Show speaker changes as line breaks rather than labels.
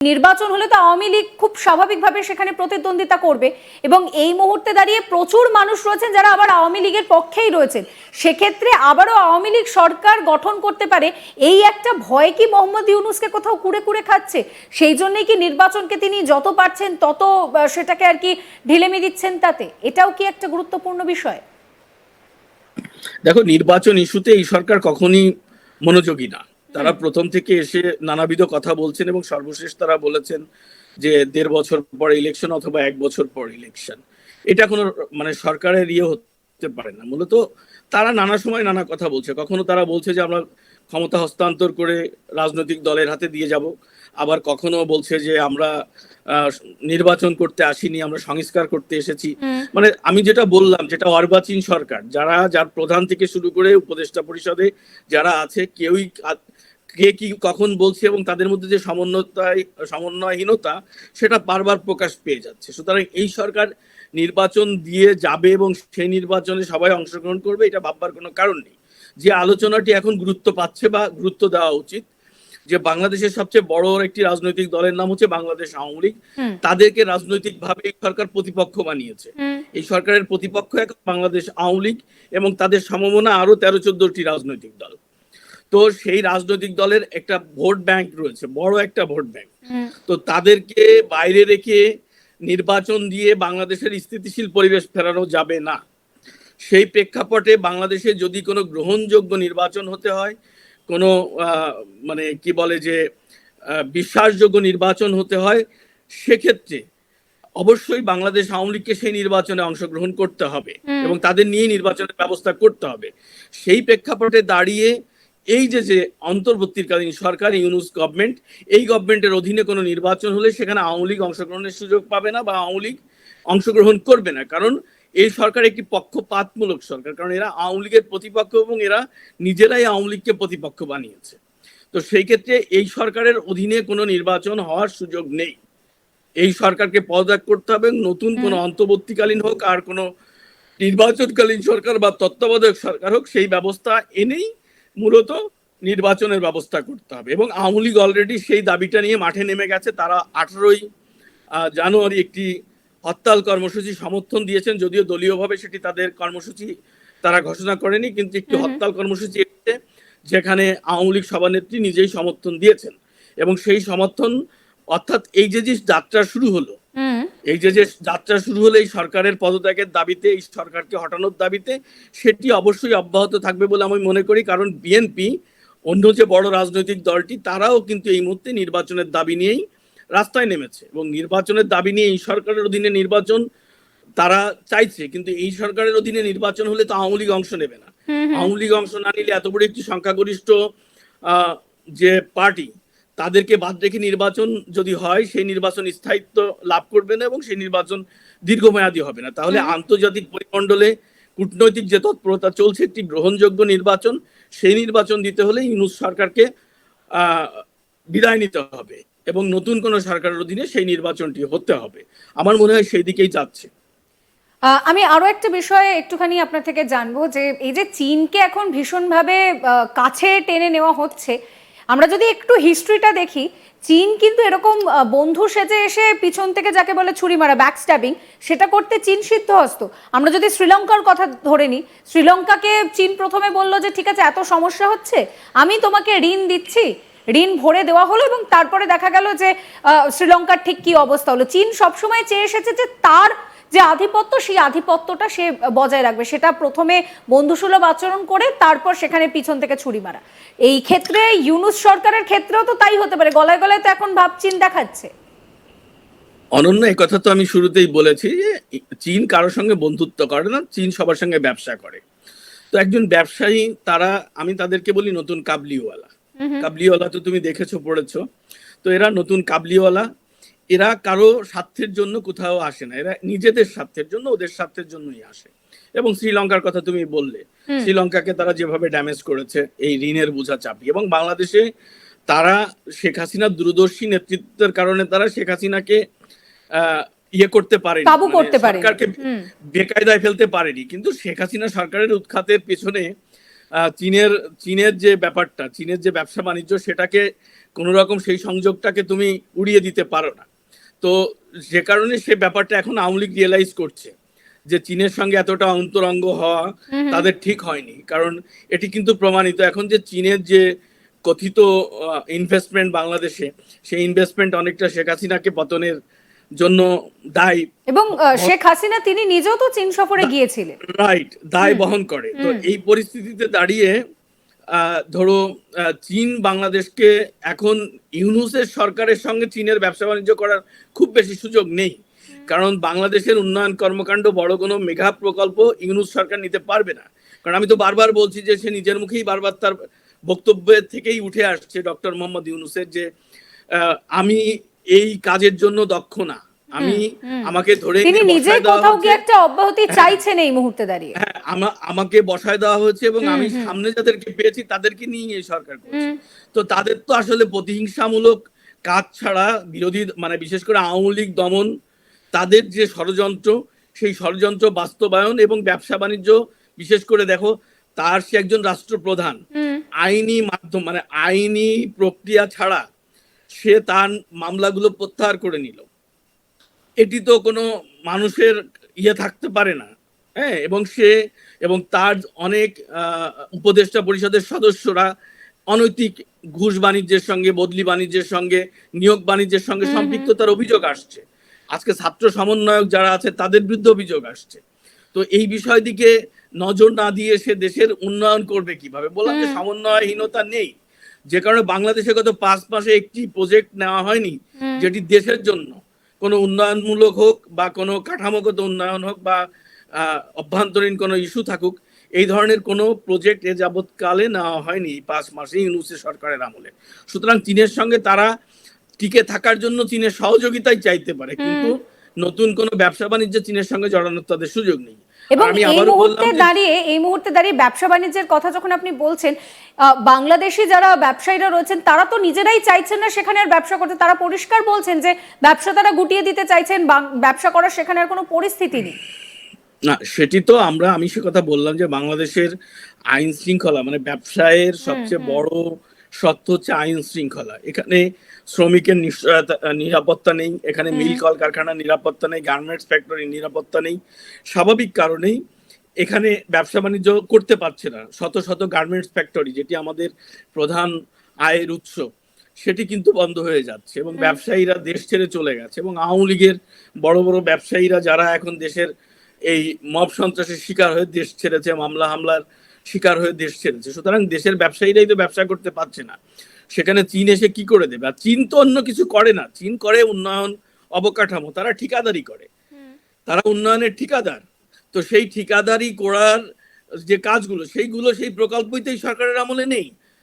নির্বাচন হলে তো আওয়ামী লীগ খুব স্বাভাবিকভাবে সেখানে প্রতিদ্বন্দ্বিতা করবে এবং এই মুহূর্তে দাঁড়িয়ে প্রচুর মানুষ রয়েছেন যারা আবার আওয়ামী লীগের পক্ষেই রয়েছেন। সেক্ষেত্রে আবারও আওয়ামী লীগ সরকার গঠন করতে পারে, এই একটা ভয় কি মোহাম্মদ ইউনূসকে কোথাও কুড়ে কুড়ে খাচ্ছে? সেই জন্যই কি নির্বাচনকে তিনি যত পারছেন তত সেটাকে আর কি ঢিলেমি দিচ্ছেন? তাতে এটাও কি একটা গুরুত্বপূর্ণ বিষয়?
দেখো, নির্বাচন ইস্যুতে এই সরকার কখনই মনোযোগী না। তারা প্রথম থেকে এসে নানাবিধ কথা বলছেন এবং সর্বশেষ তারা বলেছেন যে ১.৫ বছর পর ইলেকশন অথবা ১ বছর পর ইলেকশন। এটা কোনো সরকারের হতে পারে না। মূলত তারা নানা সময় নানা কথা বলছে। কখনো তারা বলছে যে আমরা ক্ষমতা হস্তান্তর করে রাজনৈতিক দলের হাতে দিয়ে যাব, আবার কখনো বলছে যে আমরা নির্বাচন করতে আসিনি, আমরা সংস্কার করতে এসেছি। মানে আমি যেটা বললাম, যেটা অর্বাচীন সরকার, যার প্রধান থেকে শুরু করে উপদেষ্টা পরিষদে যারা আছে কেউই কে কি কখন বলছে এবং তাদের মধ্যে যে সমন্বয়হীনতা সেটা বারবার প্রকাশ পেয়ে যাচ্ছে। সুতরাং এই সরকার নির্বাচন দিয়ে যাবে এবং সেই নির্বাচনে সবাই অংশগ্রহণ করবে, এটা ভাববার কোনো কারণ নেই। যে আলোচনাটি এখন গুরুত্ব পাচ্ছে বা গুরুত্ব দেওয়া উচিত, যে বাংলাদেশের সবচেয়ে বড় একটি রাজনৈতিক দলের নাম হচ্ছে বাংলাদেশ আওয়ামী লীগ, তাদেরকে রাজনৈতিকভাবে এই সরকার প্রতিপক্ষ বানিয়েছে। এই সরকারের প্রতিপক্ষ এখন বাংলাদেশ আওয়ামী লীগ এবং তাদের সমমনা আরো ১৩-১৪টি রাজনৈতিক দল। তো সেই রাজনৈতিক দলের একটা ভোট ব্যাংক রয়েছে, বড় একটা ভোট ব্যাংক। তো তাদেরকে বাইরে রেখে নির্বাচন দিয়ে বাংলাদেশের স্থিতিশীল পরিবেশ ফেরানো যাবে না। সেই প্রেক্ষাপটে বাংলাদেশে যদি কোনো গ্রহণযোগ্য নির্বাচন হতে হয়, কোনো মানে কি বলে যে বিশ্বাসযোগ্য নির্বাচন হতে হয়, সেক্ষেত্রে অবশ্যই বাংলাদেশ আওয়ামী লীগকে সেই নির্বাচনে অংশগ্রহণ করতে হবে এবং তাদের নিয়ে নির্বাচনের ব্যবস্থা করতে হবে। সেই প্রেক্ষাপটে দাঁড়িয়ে এই যে অন্তর্বর্তীকালীন সরকার, ইউনূস গভর্নমেন্ট, এই গভর্নমেন্টের অধীনে কোনো নির্বাচন হলে সেখানে আওয়ামী লীগ অংশগ্রহণের সুযোগ পাবে না বা আওয়ামী লীগ অংশগ্রহণ করবে না। কারণ এই সরকার একটি পক্ষপাতমূলক সরকার, কারণ এরা আওয়ামী লীগের প্রতিপক্ষ এবং এরা নিজেরাই আওয়ামী লীগকে প্রতিপক্ষ বানিয়েছে। তো সেই ক্ষেত্রে এই সরকারের অধীনে কোনো নির্বাচন হওয়ার সুযোগ নেই। এই সরকারকে পদত্যাগ করতে হবে, নতুন কোনো অন্তর্বর্তীকালীন হোক আর কোনো নির্বাচনকালীন সরকার বা তত্ত্বাবধায়ক সরকার হোক, সেই ব্যবস্থা এনেই মূলত নির্বাচনের ব্যবস্থা করতে হবে। এবং আওয়ামী লীগ অলরেডি সেই দাবিটা নিয়ে মাঠে নেমে গেছে। তারা 18ই জানুয়ারি একটি হরতাল কর্মসূচি সমর্থন দিয়েছেন, যদিও দলীয়ভাবে সেটি তাদের কর্মসূচি তারা ঘোষণা করেনি, কিন্তু একটি হরতাল কর্মসূচি এসেছে যেখানে আওয়ামী লীগ সভানেত্রী নিজেই সমর্থন দিয়েছেন। এবং সেই সমর্থন, অর্থাৎ এই যে যাত্রা শুরু হলো, এই সরকারের পদত্যাগের দাবিতে, এই সরকারকে হটানোর দাবিতে, সেটি অবশ্যই অব্যাহত থাকবে বলে আমি মনে করি। কারণ বিএনপি, অন্য যে বড় রাজনৈতিক দলটি, তারাও কিন্তু এই মুহূর্তে নির্বাচনের দাবি নিয়েই রাস্তায় নেমেছে এবং নির্বাচনের দাবি নিয়ে এই সরকারের অধীনে নির্বাচন তারা চাইছে। কিন্তু এই সরকারের অধীনে নির্বাচন হলে তো আওয়ামী লীগ অংশ নেবে না। আওয়ামী লীগ অংশ না নিলে এত বড় একটি সংখ্যাগরিষ্ঠ যে পার্টি, তাদেরকে বাদ রেখে নির্বাচন যদি হয়, সেই নির্বাচন স্থায়িত্ব লাভ করবে না এবং সেই নির্বাচন দীর্ঘমেয়াদী হবে না। তাহলে আন্তর্জাতিক পরিমণ্ডলে কূটনৈতিক যে তৎপরতা চলছে একটি গ্রহণযোগ্য নির্বাচন, সেই নির্বাচন দিতে হলে ইউনূস সরকারকে বিদায় নিতে হবে এবং নতুন কোন সরকারের অধীনে সেই নির্বাচনটি হতে হবে। আমার মনে হয় সেই দিকেই যাচ্ছে।
আমি আরো একটা বিষয়ে একটুখানি আপনার থেকে জানবো, যে এই যে চীনকে এখন ভীষণভাবে কাছে টেনে নেওয়া হচ্ছে, আমরা যদি একটু হিস্ট্রিটা দেখি, চীন কিন্তু এরকম বন্ধু সেজে এসে পিছন থেকে যাকে বলে ছুরি মারা, ব্যাক স্ট্যাবিং, সেটা করতে চীন সিদ্ধহস্ত। আমরা যদি শ্রীলঙ্কার কথা ধরে নিই, শ্রীলঙ্কাকে চীন প্রথমে বলল যে ঠিক আছে, এত সমস্যা হচ্ছে, আমি তোমাকে ঋণ দিচ্ছি, ঋণ ভরে দেওয়া হলো এবং তারপরে দেখা গেল যে শ্রীলঙ্কার ঠিক কি অবস্থা হলো। চীন সবসময় চেয়ে এসেছে যে তার যে আধিপত্য, সেই আধিপত্যটা সে বজায় রাখবে, সেটা প্রথমে বন্ধুসুলভ আচরণ করে, তারপর সেখানে পিছন থেকে ছুরি মারা। এই ক্ষেত্রে ইউনূস সরকারের ক্ষেত্রেও তো তাই হতে পারে। গলায় গলায় তো এখন ভাব চীন দেখাচ্ছে।
অনন্য, এই কথা তো আমি শুরুতেই বলেছি যে চীন কারোর সঙ্গে বন্ধুত্ব করে না, চীন সবার সঙ্গে ব্যবসা করে। তো একজন ব্যবসায়ী, আমি তাদেরকে বলি নতুন কাবলিওয়ালা। কাবলিওয়ালা তো তুমি দেখেছো, পড়েছো। তো এরা নতুন কাবলিওয়ালা, এরা কারো স্বার্থের জন্য কোথাও আসে না, এরা নিজেদের স্বার্থের জন্য, ওদের স্বার্থের জন্যই আসে। এবং শ্রীলঙ্কার কথা তুমি বললে, শ্রীলঙ্কাকে তারা যেভাবে ড্যামেজ করেছে এই ঋণের বোঝা চাপিয়ে, এবং বাংলাদেশে তারা শেখ হাসিনার দূরদর্শী নেতৃত্বের কারণে তারা শেখ হাসিনাকে করতে পারেনি, সরকারকে বেকায়দায় ফেলতে পারেনি। কিন্তু শেখ হাসিনা সরকারের উৎখাতের পেছনে চীনের চীনের যে ব্যাপারটা, চীনের যে ব্যবসা বাণিজ্য, সেটাকে কোনো রকম সেই সংযোগটাকে তুমি উড়িয়ে দিতে পারো না। তো যে কারণে সে ব্যাপারটা এখন আওয়ামী লীগ রিয়েলাইজ করছে যে চীনের সঙ্গে এতটা অন্তরঙ্গ হওয়া তাদের ঠিক হয়নি। কারণ এটি কিন্তু প্রমাণিত এখন যে চীনের যে কথিত ইনভেস্টমেন্ট বাংলাদেশে, সেই ইনভেস্টমেন্ট অনেকটা শেখ হাসিনাকে পতনের জন্য দায়ী,
এবং শেখ হাসিনা তিনি নিজেও তো চীন সফরে গিয়েছিলেন,
রাইট, দায় বহন করে। তো এই পরিস্থিতিতে দাঁড়িয়ে ধরো চীন বাংলাদেশকে এখন ইউনূসের সরকারের সঙ্গে চীনের ব্যবসা বাণিজ্য করার খুব বেশি সুযোগ নেই, কারণ বাংলাদেশের উন্নয়ন কর্মকাণ্ড বড় কোনো মেগা প্রকল্প ইউনূস সরকার নিতে পারবে না। কারণ আমি তো বারবার বলছি যে সে নিজের মুখেই বারবার তার বক্তব্যের থেকেই উঠে আসছে ডক্টর মোহাম্মদ ইউনূসের যে আমি এই কাজের জন্য দক্ষ না, আমি আমাকে ধরে
তিনি নিজেই কোথাও কি একটা অব্যাহতি চাইছেন এই মুহূর্তে দাঁড়িয়ে।
হ্যাঁ, আমাকে বসায় দেওয়া হয়েছে এবং আমি সামনে যাদেরকে পেয়েছি তাদেরকে নিয়ে এই সরকার করছে। তো তাদের তো আসলে প্রতিহিংসামূলক কাজ ছাড়া বিরোধী, মানে বিশেষ করে আওয়ামী লীগ দমন, তাদের যে ষড়যন্ত্র, সেই ষড়যন্ত্র বাস্তবায়ন এবং ব্যবসা বাণিজ্য, বিশেষ করে দেখো তার সে একজন রাষ্ট্রপ্রধান, আইনি মাধ্যম মানে আইনি প্রক্রিয়া ছাড়া সে তার মামলাগুলো প্রত্যাহার করে নিল। এটি তো কোনো মানুষের ইয়ে থাকতে পারে না। হ্যাঁ, এবং সে এবং তার অনেক উপদেষ্টা পরিষদের সদস্যরা অনৈতিক ঘুষ বাণিজ্যের সঙ্গে, বদলি বাণিজ্যের সঙ্গে, নিয়োগ বাণিজ্যের সঙ্গে সম্পৃক্ততার অভিযোগ আসছে। আজকে ছাত্র সমন্বয়ক যারা আছে তাদের বিরুদ্ধে অভিযোগ আসছে। তো এই বিষয় দিকে নজর না দিয়ে সে দেশের উন্নয়ন করবে কিভাবে? বললাম যে সমন্বয়হীনতা নেই, যে কারণে বাংলাদেশে গত 5 মাসে একটি প্রজেক্ট নেওয়া হয়নি যেটি দেশের জন্য কোনো উন্নয়নমূলক হোক বা কোনো কাঠামোগত উন্নয়ন হোক বা অভ্যন্তরীণ কোনো ইস্যু থাকুক, এই ধরনের কোনো প্রজেক্ট এ যাবৎকালে নেওয়া হয়নি 5 মাসে ইউনূসের সরকারের আমলে। সুতরাং চীনের সঙ্গে তারা টিকে থাকার জন্য চীনের সহযোগিতাই চাইতে পারে, কিন্তু নতুন কোনো ব্যবসা বাণিজ্যে চীনের সঙ্গে জড়ানোর তাদের সুযোগ নেই।
এবং এই মুহূর্তে দাঁড়িয়ে ব্যবসা বাণিজ্যের কথা যখন আপনি বলছেন, বাংলাদেশি যারা ব্যবসায়ীরা রয়েছেন তারা তো নিজেরাই চাইছেন না সেখানে আর ব্যবসা করতে। তারা পরিষ্কার বলছেন যে ব্যবসা তারা গুটিয়ে দিতে চাইছেন, ব্যবসা করার সেখানে আর কোনো পরিস্থিতি নেই।
না, সেটি তো আমি সে কথা বললাম যে বাংলাদেশের আইন শৃঙ্খলা, মানে ব্যবসায়ের সবচেয়ে বড় সত্য হচ্ছে আইন শৃঙ্খলা। এখানে শ্রমিকের নিরাপত্তা নেই, এখানে মিল কলকারখানার নিরাপত্তা নেই, গার্মেন্টস ফ্যাক্টরির নিরাপত্তা নেই। স্বাভাবিক কারণেই এখানে ব্যবসা বাণিজ্য করতে পারছে না। শত শত গার্মেন্টস ফ্যাক্টরি, যেটি আমাদের প্রধান আয়ের উৎস, সেটি কিন্তু বন্ধ হয়ে যাচ্ছে এবং ব্যবসায়ীরা দেশ ছেড়ে চলে গেছে। এবং আওয়ামী লীগের বড় বড় ব্যবসায়ীরা যারা এখন দেশের এই মব সন্ত্রাসের শিকার হয়ে দেশ ছেড়েছে, মামলা হামলার শিকার হয়ে দেশ ছেড়েছে। সুতরাং দেশের ব্যবসায়ীরাই তো ব্যবসা করতে পারছে না, সেখানে চীন এসে কি করে দেবে? আর চীন তো অন্য কিছু করে না, চীন করে উন্নয়ন অবকাঠামো, তারা ঠিকাদারি করে, তারা উন্নয়নের ঠিকাদার। তো সেই ঠিকাদারি করার যে কাজগুলো, সেই প্রকল্পই তো এই সরকারের আমলে নেই।